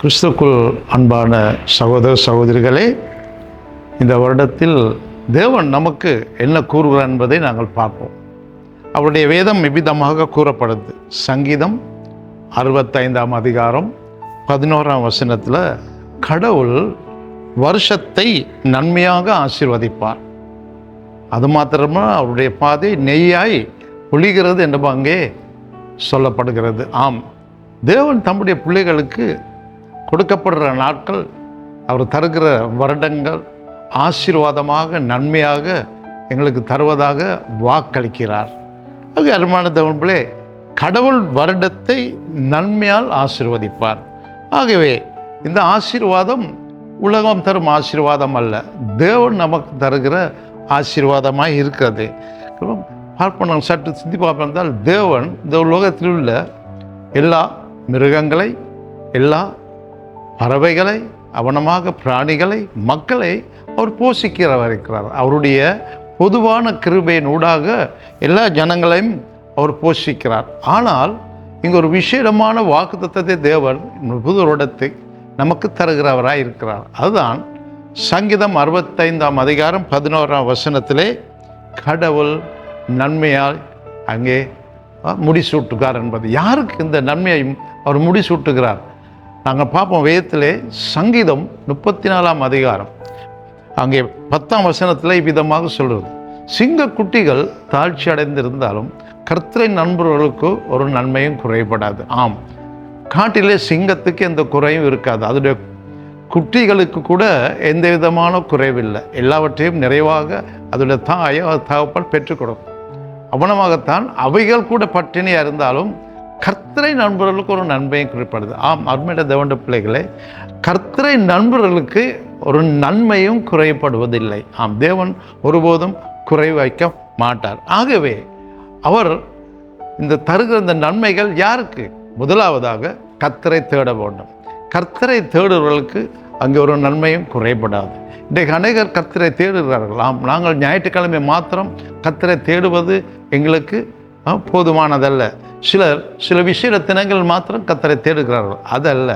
கிறிஸ்துக்குள் அன்பான சகோதர சகோதரிகளே, இந்த வருடத்தில் தேவன் நமக்கு என்ன கூறுகிறார் என்பதை நாங்கள் பார்ப்போம். அவருடைய வேதம் விவிதமாக கூறப்படுது. சங்கீதம் 65ஆம் அதிகாரம் 11ஆம் வசனத்தில் கடவுள் வருஷத்தை நன்மையாக ஆசீர்வதிப்பார். அது மாத்திரமா அவருடைய பாதை நெய்யாய் ஒளிகிறது என்று அங்கே சொல்லப்படுகிறது. ஆம், தேவன் தம்முடைய பிள்ளைகளுக்கு கொடுக்கப்படுற நாட்கள், அவர் தருகிற வருடங்கள் ஆசீர்வாதமாக நன்மையாக எங்களுக்கு தருவதாக வாக்களிக்கிறார். அது அருமையான தேவனே, கடவுள் வருடத்தை நன்மையால் ஆசீர்வதிப்பார். ஆகவே இந்த ஆசீர்வாதம் உலகம் தரும் ஆசீர்வாதம் அல்ல, தேவன் நமக்கு தருகிற ஆசீர்வாதமாக இருக்கிறது. பார்ப்போம், சற்று சிந்தி பார்ப்பதால் தேவன் இந்த உலகத்தில் உள்ள எல்லா மிருகங்களை, எல்லா பறவைகளை, அவனமாக பிராணிகளை, மக்களை அவர் போஷிக்கிறவர் இருக்கிறார். அவருடைய பொதுவான கிருபையின் ஊடாக எல்லா ஜனங்களையும் அவர் போஷிக்கிறார். ஆனால் இங்கே ஒரு விசேடமான வாக்குத்தத்தத்தை தேவன் புது வருடத்தை நமக்கு தருகிறவராக இருக்கிறார். அதுதான் சங்கீதம் 65ஆம் அதிகாரம் 11ஆம் வசனத்திலே கடவுள் நன்மையால் அங்கே முடிசூட்டுகிறார் என்பது. யாருக்கு இந்த நன்மையையும் அவர் முடிசூட்டுகிறார்? நாங்கள் பார்ப்போம். வேதத்திலே சங்கீதம் 34ஆம் அதிகாரம் அங்கே 10ஆம் வசனத்தில் இவ்விதமாக சொல்கிறது: சிங்க குட்டிகள் தாழ்ச்சி அடைந்திருந்தாலும் கர்த்தரின் நண்பர்களுக்கு ஒரு நன்மையும் குறைபடாது. ஆம், காட்டிலே சிங்கத்துக்கு எந்த குறையும் இருக்காது. அதனுடைய குட்டிகளுக்கு கூட எந்த விதமான குறைவில்லை. எல்லாவற்றையும் நிறைவாக அதனுடைய தாயோ தகப்பன் பெற்றுக் கொடுக்கும். அவனமாகத்தான் அவைகள் கூட பட்டினியாக இருந்தாலும் கர்த்தரை நண்பர்களுக்கு ஒரு நன்மையும் குறிப்பிடுது. ஆம், அருமையான தேவனுடைய பிள்ளைகளே, கர்த்தரை நண்பர்களுக்கு ஒரு நன்மையும் குறைபடுவதில்லை. ஆம், தேவன் ஒருபோதும் குறை வைக்க மாட்டார். ஆகவே அவர் இந்த தருகிற இந்த நன்மைகள் யாருக்கு? முதலாவதாக கர்த்தரை தேட வேண்டும். கர்த்தரை தேடுவர்களுக்கு அங்கே ஒரு நன்மையும் குறைபடாது. இன்றைக்கு அநேகர் கர்த்தரை தேடுகிறார்கள். ஆம், நாங்கள் ஞாயிற்றுக்கிழமை மாத்திரம் கர்த்தரை தேடுவது எங்களுக்கு போதுமானதல்ல. சிலர் சில விஷய தினங்கள் மாத்திரம் கர்த்தரை தேடுகிறார்கள். அதல்ல,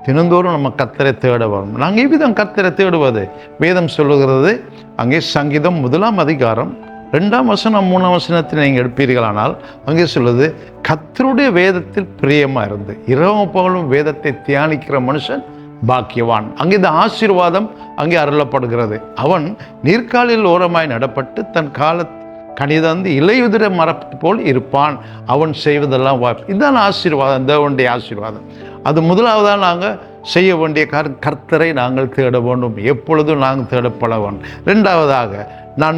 தினந்தோறும் நம்ம கர்த்தரை தேட வரும். நாங்கள் இவ்விதம் கர்த்தரை தேடுவது வேதம் சொல்லுகிறது. அங்கே சங்கீதம் 1ஆம் அதிகாரம் 2ஆம் வசனம் 3ஆம் வசனத்தில் நீங்கள் எடுப்பீர்களானால் அங்கே சொல்லுது, கர்த்தருடைய வேதத்தில் பிரியமாக இருந்து இரவும் பகலும் வேதத்தை தியானிக்கிற மனுஷன் பாக்கியவான். அங்கே இந்த ஆசீர்வாதம் அங்கே அருளப்படுகிறது. அவன் நீர்க்காலில் ஓரமாய் நடப்பட்டு தன் கனிதந்து இலையுதிர மரப்பு போல் இருப்பான். அவன் செய்வதெல்லாம் வாய்ப்பு. இதுதான் ஆசீர்வாதம், தேவனுடைய ஆசீர்வாதம். அது முதலாவதாக நாங்கள் செய்ய வேண்டிய கர்த்தரை நாங்கள் தேட வேண்டும். எப்பொழுதும் நாங்கள் தேடப்பட வேண்டும். ரெண்டாவதாக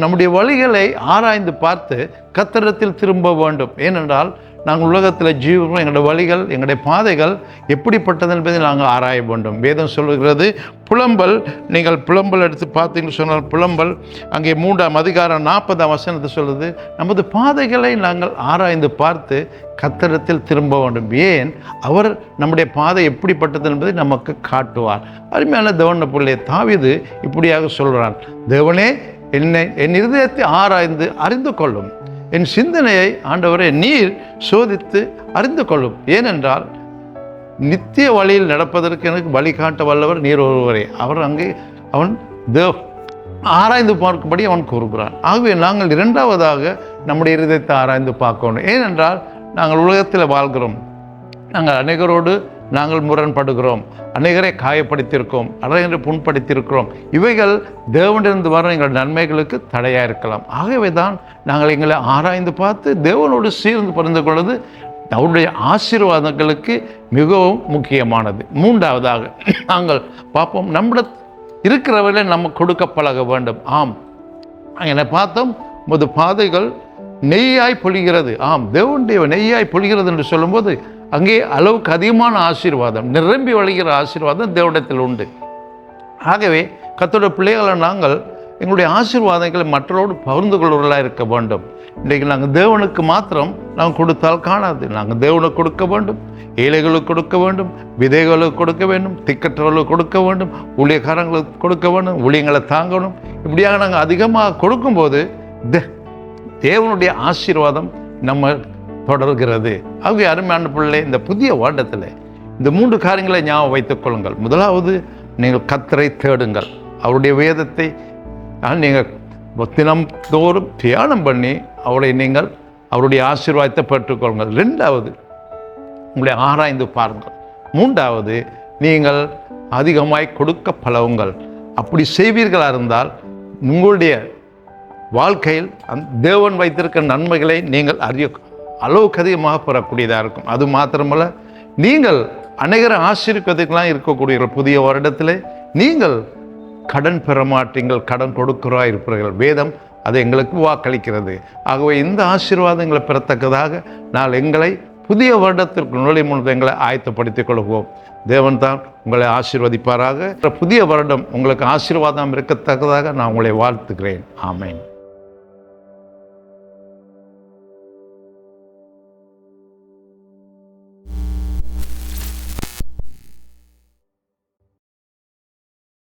நம்முடைய வழிகளை ஆராய்ந்து பார்த்து கர்த்தரிடத்தில் திரும்ப வேண்டும். ஏனென்றால் நாங்கள் உலகத்தில் ஜீவனம், எங்களுடைய வழிகள், எங்களுடைய பாதைகள் எப்படிப்பட்டது என்பதை நாங்கள் ஆராய வேண்டும். வேதம் சொல்லுகிறது, புலம்பல். நீங்கள் புலம்பல் எடுத்து பார்த்தீங்கன்னு சொன்னால் புலம்பல் அங்கே 3ஆம் அதிகாரம் 40ஆம் வசனத்தை சொல்லுது, நமது பாதைகளை நாங்கள் ஆராய்ந்து பார்த்து கர்த்தரிடத்தில் திரும்ப வேண்டும். ஏன்? அவர் நம்முடைய பாதை எப்படிப்பட்டது என்பதை நமக்கு காட்டுவார். அருமையான தேவனுடைய பிள்ளை தாவீது இப்படியாக சொல்கிறான், தேவனே என் இருதயத்தை ஆராய்ந்து அறிந்து கொள்ளும், என் சிந்தனையை ஆண்டவரை நீர் சோதித்து அறிந்து கொள்ளும். ஏனென்றால் நித்திய வழியில் நடப்பதற்கு எனக்கு வழிகாட்ட வல்லவர் நீர் ஒருவரே. அவன் ஆராய்ந்து பார்க்கும்படி அவன் கூறுகிறான். ஆகவே நாங்கள் இரண்டாவதாக நம்முடைய இருதயத்தை ஆராய்ந்து பார்க்கணும். ஏனென்றால் நாங்கள் உலகத்தில் வாழ்கிறோம். நாங்கள் அநேகரோடு நாங்கள் முரண்படுகிறோம், அநேகரை காயப்படுத்தியிருக்கோம், அநேகரை புண்படுத்தியிருக்கிறோம். இவைகள் தேவனிலிருந்து வர எங்கள் நன்மைகளுக்கு தடையாக இருக்கலாம். ஆகவே தான் நாங்கள் எங்களை ஆராய்ந்து பார்த்து தேவனோடு சேர்ந்து பகிர்ந்து கொள்வது அவருடைய ஆசீர்வாதங்களுக்கு மிகவும் முக்கியமானது. மூன்றாவதாக நாங்கள் பார்ப்போம், நம்மிட இருக்கிறவர்களை நம்ம கொடுக்க பழக வேண்டும். ஆம், என்னை பார்த்தோம், முது பாதைகள் நெய்யாய் பொழிகிறது. ஆம், தேவனுடைய நெய்யாய் பொழிகிறது என்று சொல்லும்போது அங்கே அளவுக்கு அதிகமான ஆசீர்வாதம், நிரம்பி வழிகிற ஆசீர்வாதம் தேவனிடத்தில் உண்டு. ஆகவே கர்த்தருடைய பிள்ளைகளை நாங்கள் எங்களுடைய ஆசீர்வாதங்களை மற்றவரோடு பகிர்ந்து கொள்வர்களாக இருக்க வேண்டும். இன்றைக்கு நாங்கள் தேவனுக்கு மாத்திரம் நாங்கள் கொடுத்தால் காணாது. நாங்கள் தேவனுக்கு கொடுக்க வேண்டும், ஏழைகளுக்கு கொடுக்க வேண்டும், விதைகளுக்கு கொடுக்க வேண்டும், திக்கற்றவர்களுக்கு கொடுக்க வேண்டும், ஊழியக்காரங்களுக்கு கொடுக்க வேண்டும், ஊழியங்களை தாங்கணும். இப்படியாக நாங்கள் அதிகமாக கொடுக்கும்போது தேவனுடைய ஆசீர்வாதம் நம்ம தொடர்கிறது. ஆகவே அருமையான பிள்ளை, இந்த புதிய வருடத்தில் இந்த 3 காரியங்களை ஞாபகம் வைத்துக் கொள்ளுங்கள். முதலாவது, நீங்கள் கர்த்தரை தேடுங்கள். அவருடைய வேதத்தை நீங்கள் தினம்தோறும் தியானம் பண்ணி அவருடைய ஆசீர்வாதத்தை பெற்றுக்கொள்ளுங்கள். 2வது, உங்களை ஆராய்ந்து பாருங்கள். 3வது, நீங்கள் அதிகமாய் கொடுக்க பழகுங்கள். அப்படி செய்வீர்களாக இருந்தால் உங்களுடைய வாழ்க்கையில் தேவன் வைத்திருக்க நன்மைகளை நீங்கள் அளவுக்கு அதிகமாக பெறக்கூடியதாக இருக்கும். அது மாத்திரமல்ல, நீங்கள் அநேகரை ஆசீர்வதிக்கலாம் இருக்கக்கூடிய புதிய வருடத்தில் நீங்கள் கடன் பெற மாட்டீங்கள், கடன் கொடுக்கிறா இருப்பீர்கள். வேதம் அது எங்களுக்கு வாக்களிக்கிறது. ஆகவே இந்த ஆசீர்வாதங்களை பெறத்தக்கதாக நான் எங்களை புதிய வருடத்திற்கு நுழையும் முன்பு எங்களை ஆயத்தப்படுத்திக் கொள்வோம். தேவன் தான் உங்களை ஆசீர்வதிப்பாராக. புதிய வருடம் உங்களுக்கு ஆசீர்வாதம் இருக்கத்தக்கதாக நான் உங்களை வாழ்த்துகிறேன். ஆமென்.